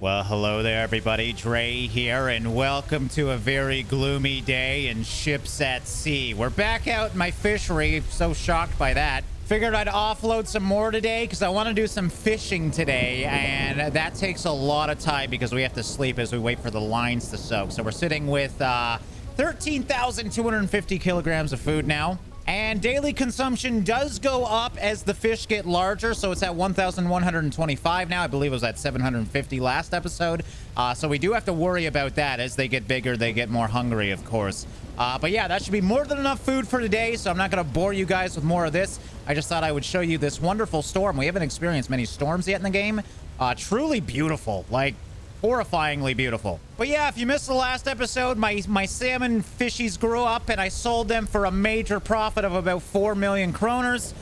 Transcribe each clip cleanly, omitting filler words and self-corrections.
Well, hello there, everybody. Drae here, and welcome to a very gloomy day in ships at sea. We're back out in my fishery. So shocked by that. Figured I'd offload some more today because I want to do some fishing today, and that takes a lot of time because we have to sleep as we wait for the lines to soak. So we're sitting with 13,250 kilograms of food now. And daily consumption does go up as the fish get larger, so it's at 1,125 now. I believe it was at 750 last episode. So we do have to worry about that. As they get bigger, they get more hungry, of course. But yeah, that should be more than enough food for today, so I'm not going to bore you guys with more of this. I just thought I would show you this wonderful storm. We haven't experienced many storms yet in the game. Truly beautiful, like horrifyingly beautiful. But yeah, if you missed the last episode, my salmon fishies grew up and I sold them for a major profit of about 4 million kroners.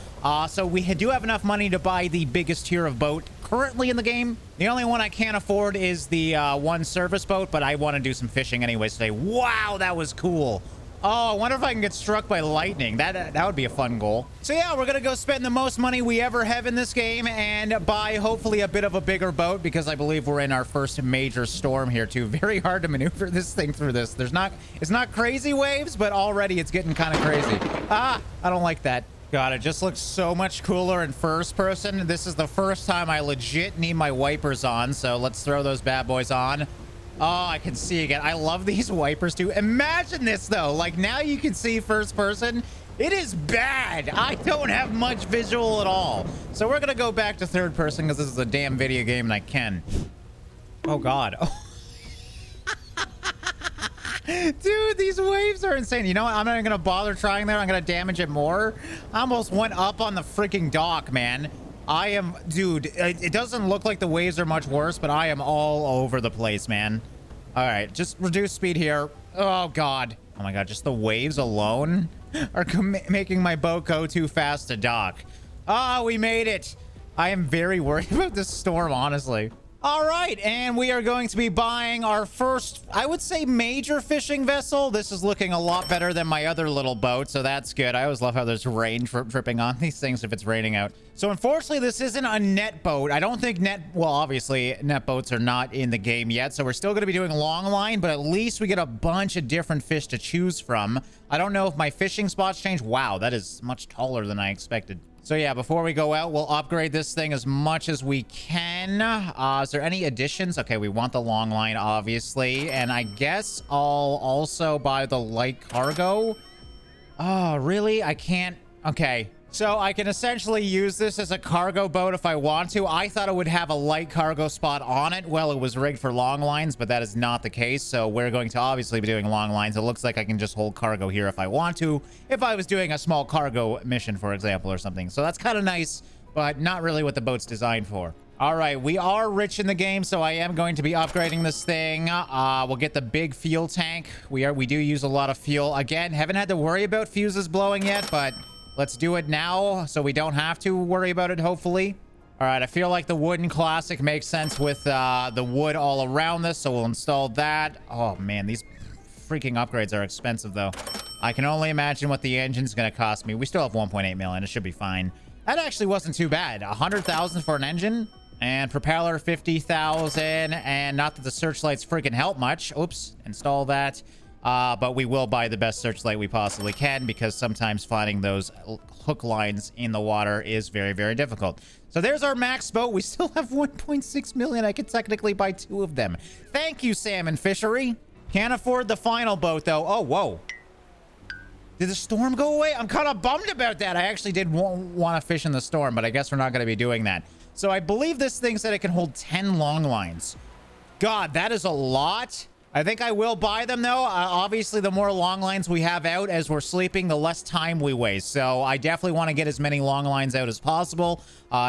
So we do have enough money to buy the biggest tier of boat currently in the game. The only one I can't afford is the one service boat, but I want to do some fishing anyways today. Wow, that was cool. Oh, I wonder if I can get struck by lightning. That would be a fun goal. So yeah, we're gonna go spend the most money we ever have in this game and buy hopefully a bit of a bigger boat because I believe we're in our first major storm here too. Very hard to maneuver this thing through this. It's not crazy waves, but already it's getting kind of crazy. I don't like that. God, it just looks so much cooler in first person. This is the first time I legit need my wipers on, so let's throw those bad boys on. Oh, I can see again. I love these wipers too. Imagine this though. Like now you can see first person. It is bad. I don't have much visual at all. So we're going to go back to third person because this is a damn video game and I can. Oh God. Oh. Dude, these waves are insane. You know what? I'm not even going to bother trying there. I'm going to damage it more. I almost went up on the freaking dock, man. Dude, it doesn't look like the waves are much worse, but I am all over the place, man. All right, just reduce speed here. Oh God. Oh my God, just the waves alone are making my boat go too fast to dock. Oh, we made it. I am very worried about this storm, honestly. All right, and we are going to be buying our first, I would say, major fishing vessel. This is looking a lot better than my other little boat, so that's good. I always love how there's rain dripping on these things if it's raining out. So unfortunately, this isn't a net boat. I don't think well, obviously, net boats are not in the game yet, so we're still going to be doing long line, but at least we get a bunch of different fish to choose from. I don't know if my fishing spots change. Wow, that is much taller than I expected. So yeah, before we go out, we'll upgrade this thing as much as we can. Is there any additions? Okay, we want the long line, obviously. And I guess I'll also buy the light cargo. Oh, really? I can't. Okay. So I can essentially use this as a cargo boat if I want to. I thought it would have a light cargo spot on it. Well, it was rigged for long lines, but that is not the case. So we're going to obviously be doing long lines. It looks like I can just hold cargo here if I want to, if I was doing a small cargo mission, for example, or something. So that's kind of nice, but not really what the boat's designed for. All right, we are rich in the game, so I am going to be upgrading this thing. We'll get the big fuel tank. We do use a lot of fuel. Again, haven't had to worry about fuses blowing yet, but let's do it now so we don't have to worry about it, hopefully. All right, I feel like the wooden classic makes sense with the wood all around this, so we'll install that. Oh, man, these freaking upgrades are expensive, though. I can only imagine what the engine's going to cost me. We still have 1.8 million. It should be fine. That actually wasn't too bad. 100,000 for an engine and propeller 50,000. And not that the searchlights freaking help much. Oops, install that. But we will buy the best searchlight we possibly can because sometimes finding those hook lines in the water is very, very difficult. So there's our max boat. We still have 1.6 million. I could technically buy 2 of them. Thank you, salmon fishery. Can't afford the final boat, though. Oh, whoa. Did the storm go away? I'm kind of bummed about that. I actually did want to fish in the storm, but I guess we're not going to be doing that. So I believe this thing said it can hold 10 long lines. God, that is a lot. I think I will buy them, though. Obviously, the more long lines we have out as we're sleeping, the less time we waste. So I definitely want to get as many long lines out as possible,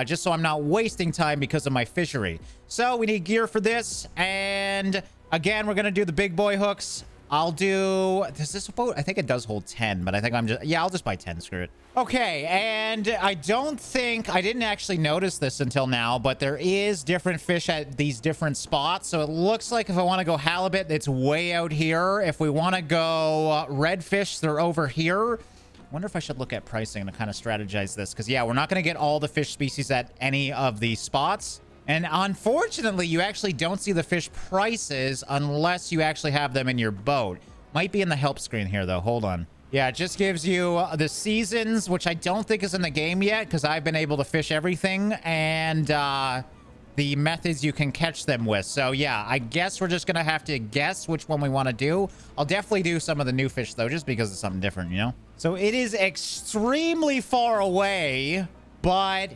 just so I'm not wasting time because of my fishery. So we need gear for this. And again, we're going to do the big boy hooks. I'll do... Does this boat? I think it does hold 10, but I think I'm just... Yeah, I'll just buy 10. Screw it. Okay, and I don't think... I didn't actually notice this until now, but there is different fish at these different spots. So it looks like if I want to go halibut, it's way out here. If we want to go redfish, they're over here. I wonder if I should look at pricing to kind of strategize this. Because, yeah, we're not going to get all the fish species at any of these spots. And unfortunately, you actually don't see the fish prices unless you actually have them in your boat. Might be in the help screen here, though. Hold on. Yeah, it just gives you the seasons, which I don't think is in the game yet because I've been able to fish everything, and the methods you can catch them with. So, yeah, I guess we're just going to have to guess which one we want to do. I'll definitely do some of the new fish, though, just because it's something different, you know? So it is extremely far away, but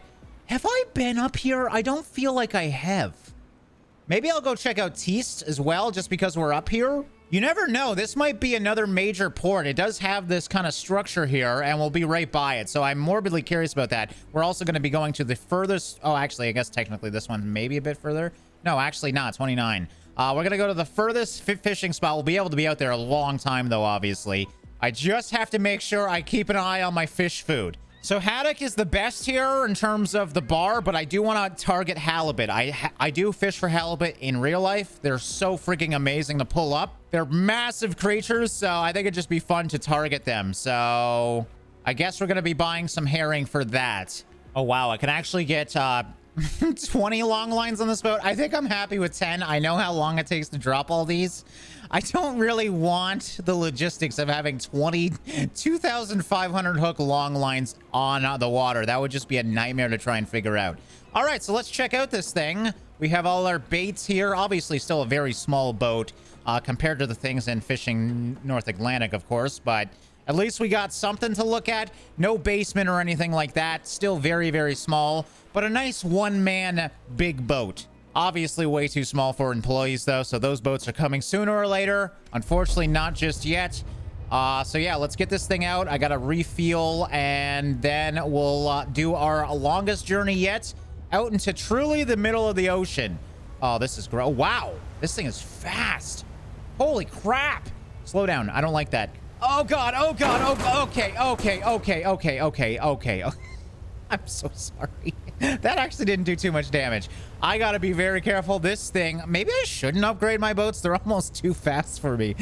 have I been up here? I don't feel like I have. Maybe I'll go check out Teest as well, just because we're up here. You never know. This might be another major port. It does have this kind of structure here, and we'll be right by it. So I'm morbidly curious about that. We're also going to be going to the furthest... Oh, actually, I guess technically this one may be a bit further. No, actually not. 29. We're going to go to the furthest fishing spot. We'll be able to be out there a long time, though, obviously. I just have to make sure I keep an eye on my fish food. So haddock is the best here in terms of the bar, but I do want to target halibut. I do fish for halibut in real life. They're so freaking amazing to pull up. They're massive creatures, so I think it'd just be fun to target them. So I guess we're going to be buying some herring for that. Oh, wow. I can actually get 20 long lines on this boat. I think I'm happy with 10. I know how long it takes to drop all these. I don't really want the logistics of having 2,500 hook long lines on the water. That would just be a nightmare to try and figure out. All right, so let's check out this thing. We have all our baits here. Obviously, still a very small boat compared to the things in fishing North Atlantic, of course, but at least we got something to look at. No basement or anything like that. Still very, very small, but a nice one-man big boat. Obviously way too small for employees, though, so those boats are coming sooner or later. Unfortunately, not just yet. So yeah, let's get this thing out. I gotta refuel, and then we'll do our longest journey yet out into truly the middle of the ocean. Oh, this is great. Oh, wow, this thing is fast. Holy crap. Slow down. I don't like that. Oh, God. Oh, God. Oh, okay. I'm so sorry. That actually didn't do too much damage. I gotta be very careful. This thing, maybe I shouldn't upgrade my boats. They're almost too fast for me.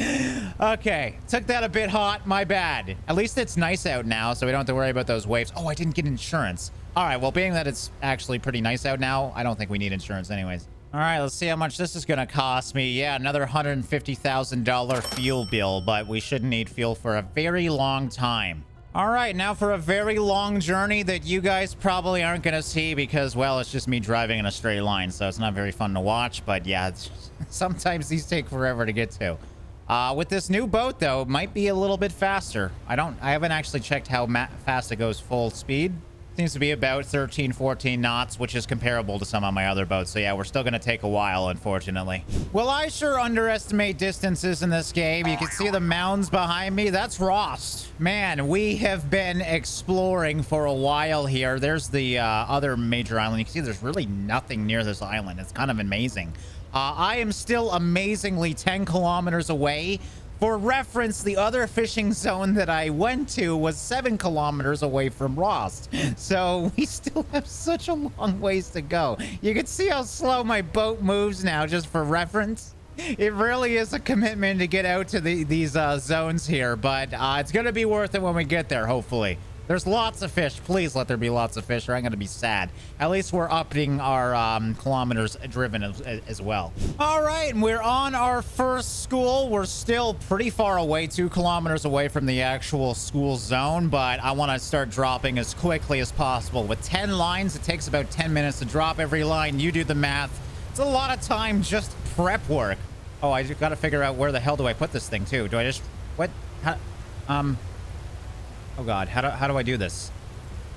Okay, took that a bit hot. My bad. At least it's nice out now, so we don't have to worry about those waves. Oh, I didn't get insurance. All right, well, being that it's actually pretty nice out now, I don't think we need insurance anyways. All right, let's see how much this is gonna cost me. Yeah, another $150,000 fuel bill, but we shouldn't need fuel for a very long time. All right, now for a very long journey that you guys probably aren't going to see because, well, it's just me driving in a straight line, so it's not very fun to watch. But yeah, sometimes these take forever to get to. With this new boat, though, it might be a little bit faster. I haven't actually checked how fast it goes full speed. Seems to be about 13, 14 knots, which is comparable to some of my other boats. So yeah, we're still going to take a while, unfortunately. Well, I sure underestimate distances in this game. You can see the mounds behind me. That's Rost. Man, we have been exploring for a while here. There's the other major island. You can see there's really nothing near this island. It's kind of amazing. I am still amazingly 10 kilometers away. For reference, the other fishing zone that I went to was 7 kilometers away from Rost. So we still have such a long ways to go. You can see how slow my boat moves now, just for reference. It really is a commitment to get out to these zones here, but it's going to be worth it when we get there, hopefully. There's lots of fish. Please let there be lots of fish or I'm going to be sad. At least we're upping our kilometers driven as well. All right, and we're on our first school. We're still pretty far away, 2 kilometers away from the actual school zone, but I want to start dropping as quickly as possible. With 10 lines, it takes about 10 minutes to drop every line. You do the math. It's a lot of time just prep work. Oh, I just got to figure out where the hell do I put this thing, too. Do I just... What? How, oh, God. How do I do this?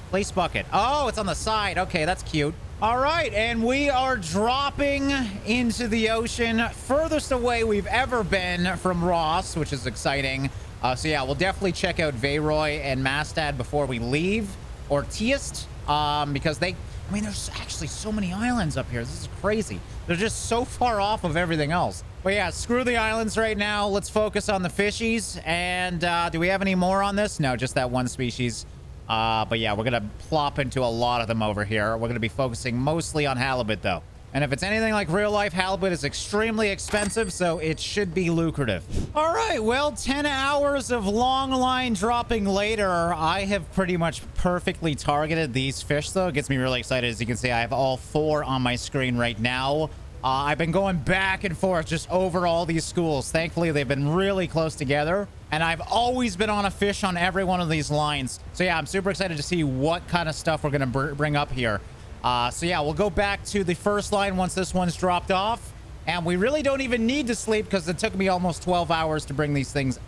Place bucket. Oh, it's on the side. Okay, that's cute. All right, and we are dropping into the ocean. Furthest away we've ever been from Ross, which is exciting. So, yeah, we'll definitely check out Vayroy and Mastad before we leave. Or Teest, because they... I mean, there's actually so many islands up here. This is crazy. They're just so far off of everything else. But yeah, screw the islands right now. Let's focus on the fishies. And do we have any more on this? No, just that one species. But yeah, we're going to plop into a lot of them over here. We're going to be focusing mostly on halibut, though. And if it's anything like real life, halibut is extremely expensive, so it should be lucrative. All right, well, 10 hours of long line dropping later, I have pretty much perfectly targeted these fish, though. It gets me really excited. As you can see, I have all 4 on my screen right now. I've been going back and forth just over all these schools. Thankfully, they've been really close together, and I've always been on a fish on every one of these lines. So yeah, I'm super excited to see what kind of stuff we're going to bring up here. So yeah, we'll go back to the first line once this one's dropped off. And we really don't even need to sleep because it took me almost 12 hours to bring these things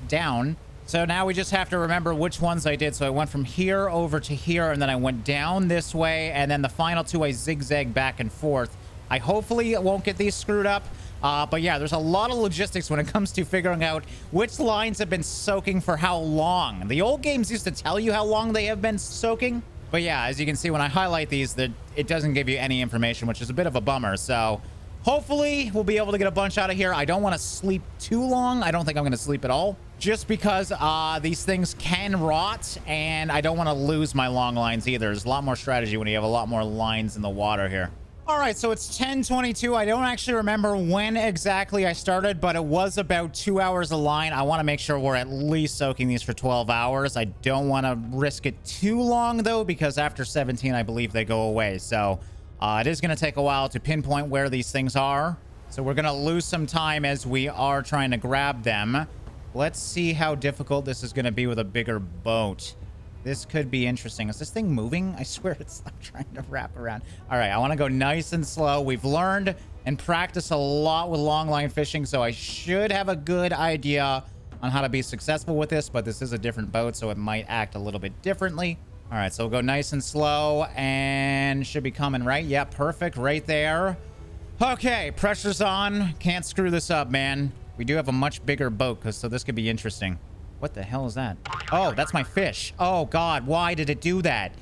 down. So now we just have to remember which ones I did. So I went from here over to here, and then I went down this way. And then the final 2, I zigzag back and forth. I hopefully won't get these screwed up. But yeah, there's a lot of logistics when it comes to figuring out which lines have been soaking for how long. The old games used to tell you how long they have been soaking. But yeah, as you can see, when I highlight these, it doesn't give you any information, which is a bit of a bummer. So hopefully we'll be able to get a bunch out of here. I don't want to sleep too long. I don't think I'm going to sleep at all, just because these things can rot, and I don't want to lose my long lines either. There's a lot more strategy when you have a lot more lines in the water here. All right, so it's 10:22. I don't actually remember when exactly I started, but it was about 2 hours a line. I want to make sure we're at least soaking these for 12 hours. I don't want to risk it too long, though, because after 17, I believe they go away. So it is going to take a while to pinpoint where these things are. So we're going to lose some time as we are trying to grab them. Let's see how difficult this is going to be with a bigger boat. This could be interesting. Is this thing moving? I swear it's not trying to wrap around. All right, I want to go nice and slow. We've learned and practiced a lot with longline fishing, so I should have a good idea on how to be successful with this, but this is a different boat, so it might act a little bit differently. All right, so we'll go nice and slow, and should be coming right. Yeah, perfect, right there. Okay, pressure's on. Can't screw this up, man. We do have a much bigger boat, so this could be interesting. What the hell is that? Oh, that's my fish. Oh, God. Why did it do that?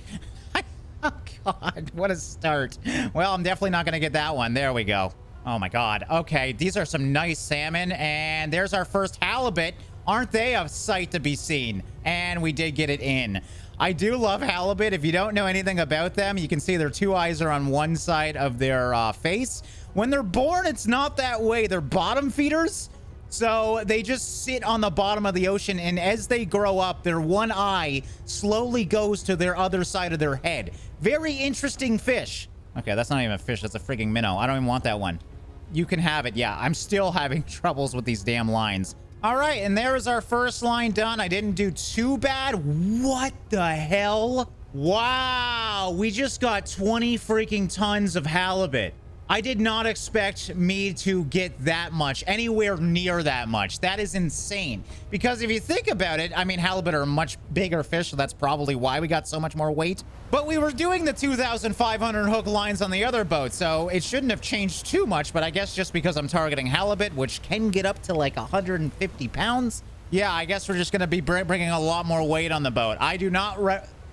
Oh, God. What a start. Well, I'm definitely not going to get that one. There we go. Oh, my God. Okay. These are some nice salmon. And there's our first halibut. Aren't they a sight to be seen? And we did get it in. I do love halibut. If you don't know anything about them, you can see their 2 eyes are on one side of their face. When they're born, it's not that way. They're bottom feeders. So they just sit on the bottom of the ocean, and as they grow up, their one eye slowly goes to their other side of their head. Very interesting fish. Okay, that's not even a fish. That's a freaking minnow. I don't even want that one. You can have it. Yeah, I'm still having troubles with these damn lines. All right, and there is our first line done. I didn't do too bad. What the hell? Wow, we just got 20 freaking tons of halibut. I did not expect me to get that much, anywhere near that much. That is insane. Because if you think about it, I mean, halibut are a much bigger fish, so that's probably why we got so much more weight. But we were doing the 2,500 hook lines on the other boat, so it shouldn't have changed too much. But I guess just because I'm targeting halibut, which can get up to like 150 pounds. Yeah, I guess we're just going to be bringing a lot more weight on the boat. I do not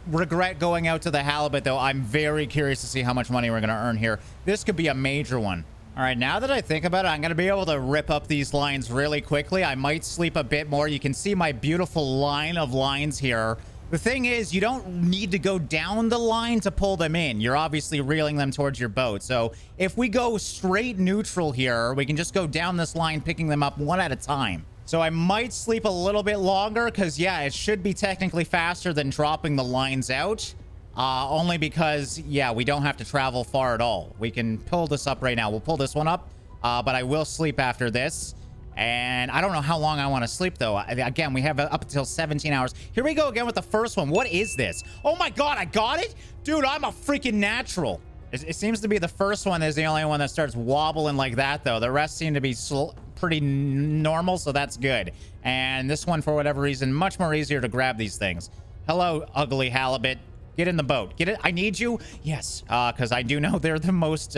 regret going out to the halibut, though. I'm very curious to see how much money we're going to earn here. This could be a major one. All right, now that I think about it, I'm going to be able to rip up these lines really quickly. I might sleep a bit more. You can see my beautiful line of lines here. The thing is, you don't need to go down the line to pull them in. You're obviously reeling them towards your boat. So if we go straight neutral here, we can just go down this line, picking them up one at a time. So I might sleep a little bit longer because, yeah, it should be technically faster than dropping the lines out. Only because, yeah, we don't have to travel far at all. We can pull this up right now. We'll pull this one up, but I will sleep after this. And I don't know how long I want to sleep, though. Again, we have up until 17 hours. Here we go again with the first one. What is this? Oh, my God, I got it? Dude, I'm a freaking natural. It seems to be the first one is the only one that starts wobbling like that, though. The rest seem to be pretty normal, so that's good. And this one, for whatever reason, much more easier to grab these things. Hello, ugly halibut. Get in the boat. Get it? I need you. Yes, because I do know they're the most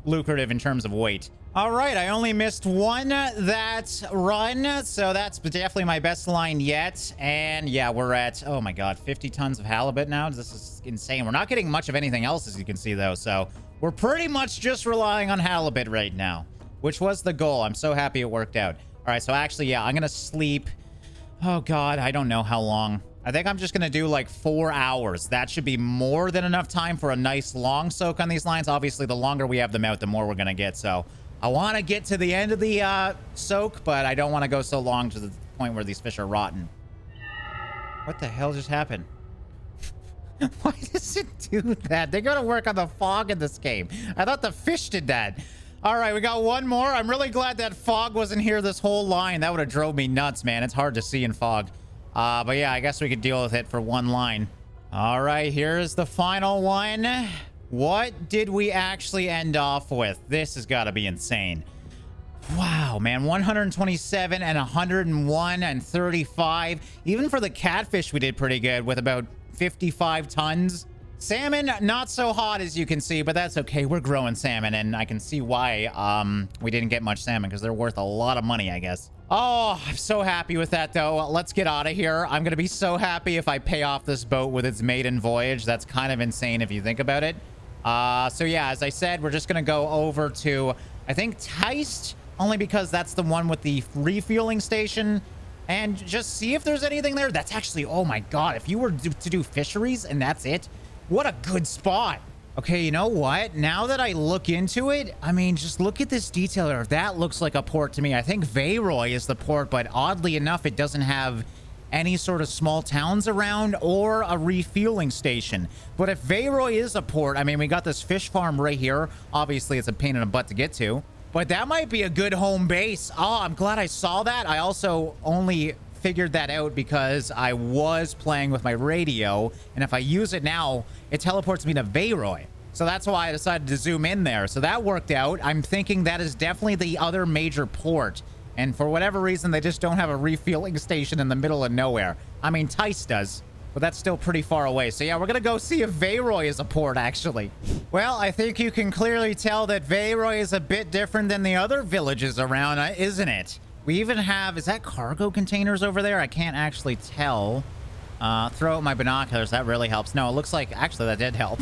lucrative in terms of weight. All right, I only missed one that run, so that's definitely my best line yet. And yeah, we're at, oh my God, 50 tons of halibut now. This is insane. We're not getting much of anything else, as you can see, though. So we're pretty much just relying on halibut right now, which was the goal. I'm so happy it worked out. All right, so actually, yeah, I'm going to sleep. Oh God, I don't know how long. I think I'm just going to do like 4 hours. That should be more than enough time for a nice long soak on these lines. Obviously, the longer we have them out, the more we're going to get. So I want to get to the end of the soak, but I don't want to go so long to the point where these fish are rotten. What the hell just happened? Why does it do that? They got to work on the fog in this game. I thought the fish did that. All right, we got one more. I'm really glad that fog wasn't here this whole line. That would have drove me nuts, man. It's hard to see in fog. But yeah, I guess we could deal with it for one line. All right, here's the final one. What did we actually end off with? This has got to be insane. Wow, man, 127 and 101 and 35. Even for the catfish, we did pretty good with about 55 tons. Salmon, not so hot as you can see, but that's okay. We're growing salmon, and I can see why we didn't get much salmon, because they're worth a lot of money, I guess. Oh, I'm so happy with that, though. Let's get out of here. I'm going to be so happy if I pay off this boat with its maiden voyage. That's kind of insane if you think about it. So yeah, as I said, we're just going to go over to, I think, Teist, only because that's the one with the refueling station, and just see if there's anything there. That's actually, oh my God, if you were to do fisheries and that's it, what a good spot. Okay, you know what? Now that I look into it, I mean, just look at this detail there. That looks like a port to me. I think Veyroy is the port, but oddly enough, it doesn't have any sort of small towns around or a refueling station. But if Veyroy is a port, I mean, we got this fish farm right here. Obviously, it's a pain in the butt to get to, but that might be a good home base. Oh, I'm glad I saw that. I also only figured that out because I was playing with my radio, and if I use it now, it teleports me to Veyroy. So that's why I decided to zoom in there. So that worked out. I'm thinking that is definitely the other major port, and for whatever reason, they just don't have a refueling station in the middle of nowhere. I mean, Teist does, but that's still pretty far away. So yeah, we're gonna go see if Veyroy is a port, actually. Well, I think you can clearly tell that Veyroy is a bit different than the other villages around, isn't it? We even have, is that cargo containers over there? I can't actually tell. Throw out my binoculars. That really helps. No, it looks like, actually, that did help.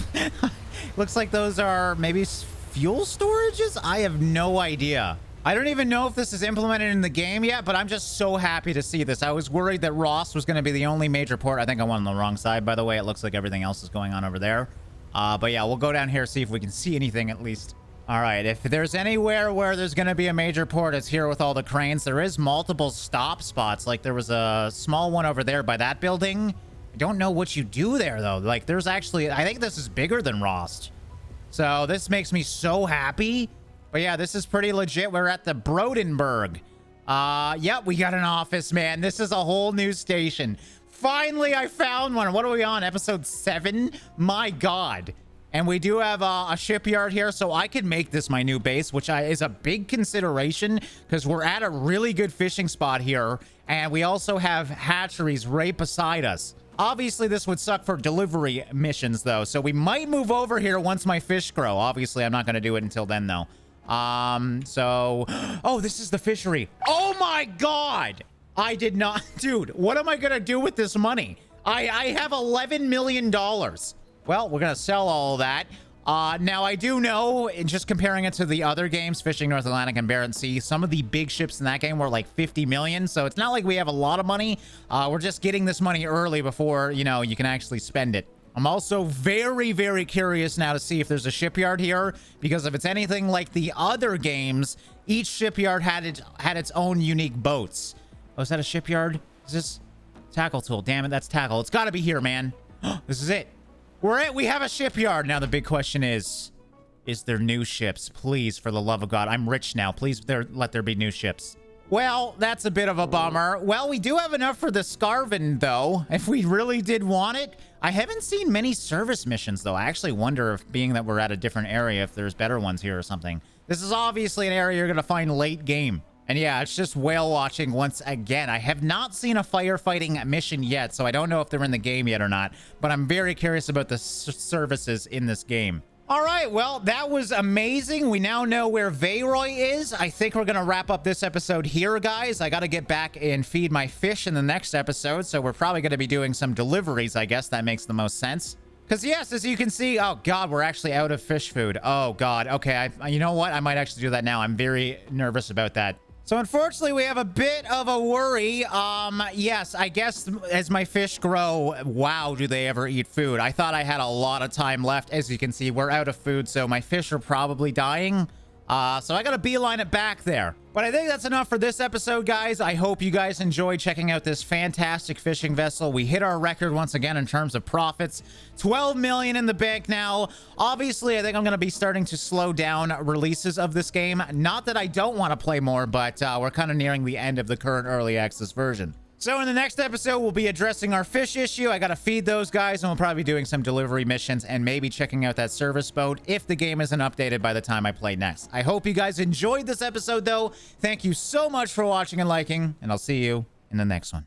Looks like those are maybe fuel storages? I have no idea. I don't even know if this is implemented in the game yet, but I'm just so happy to see this. I was worried that Ross was going to be the only major port. I think I went on the wrong side, by the way. It looks like everything else is going on over there. But yeah, we'll go down here, see if we can see anything at least. All right, if there's anywhere where there's going to be a major port, it's here with all the cranes. There is multiple stop spots. Like, there was a small one over there by that building. I don't know what you do there, though. Like, there's actually, I think this is bigger than Rost. So this makes me so happy. But yeah, this is pretty legit. We're at the Brodenburg. Yep, we got an office, man. This is a whole new station. Finally, I found one. What are we on? Episode 7? My God. And we do have a shipyard here, so I could make this my new base, which is a big consideration because we're at a really good fishing spot here, and we also have hatcheries right beside us. Obviously, this would suck for delivery missions, though, so we might move over here once my fish grow. Obviously, I'm not going to do it until then, though. Oh, this is the fishery. Oh, my God! I did not... Dude, what am I going to do with this money? I have $11 million. Well, we're going to sell all of that. Now, I do know, in just comparing it to the other games, Fishing North Atlantic and Barents Sea, some of the big ships in that game were like 50 million. So it's not like we have a lot of money. We're just getting this money early before, you know, you can actually spend it. I'm also very, very curious now to see if there's a shipyard here, because if it's anything like the other games, each shipyard had its own unique boats. Oh, is that a shipyard? Is this tackle tool? Damn it, that's tackle. It's got to be here, man. This is it. We have a shipyard. Now the big question is there new ships? Please, for the love of God. I'm rich now. Please let there be new ships. Well, that's a bit of a bummer. Well, we do have enough for the Scarven, though, if we really did want it. I haven't seen many service missions, though. I actually wonder if, being that we're at a different area, if there's better ones here or something. This is obviously an area you're going to find late game. And yeah, it's just whale watching once again. I have not seen a firefighting mission yet, so I don't know if they're in the game yet or not. But I'm very curious about the services in this game. All right, well, that was amazing. We now know where Veyroy is. I think we're going to wrap up this episode here, guys. I got to get back and feed my fish in the next episode, so we're probably going to be doing some deliveries, I guess. That makes the most sense. Because, yes, as you can see, oh, God, we're actually out of fish food. Oh, God. Okay, you know what? I might actually do that now. I'm very nervous about that. So unfortunately, we have a bit of a worry. Yes, I guess as my fish grow, wow, do they ever eat food. I thought I had a lot of time left. As you can see, we're out of food, so my fish are probably dying. So I gotta beeline it back there. But I think that's enough for this episode, guys. I hope you guys enjoyed checking out this fantastic fishing vessel. We hit our record once again in terms of profits. 12 million in the bank now. Obviously, I think I'm gonna be starting to slow down releases of this game. Not that I don't want to play more, but we're kind of nearing the end of the current early access version. So in the next episode, we'll be addressing our fish issue. I got to feed those guys, and we'll probably be doing some delivery missions and maybe checking out that service boat if the game isn't updated by the time I play next. I hope you guys enjoyed this episode, though. Thank you so much for watching and liking, and I'll see you in the next one.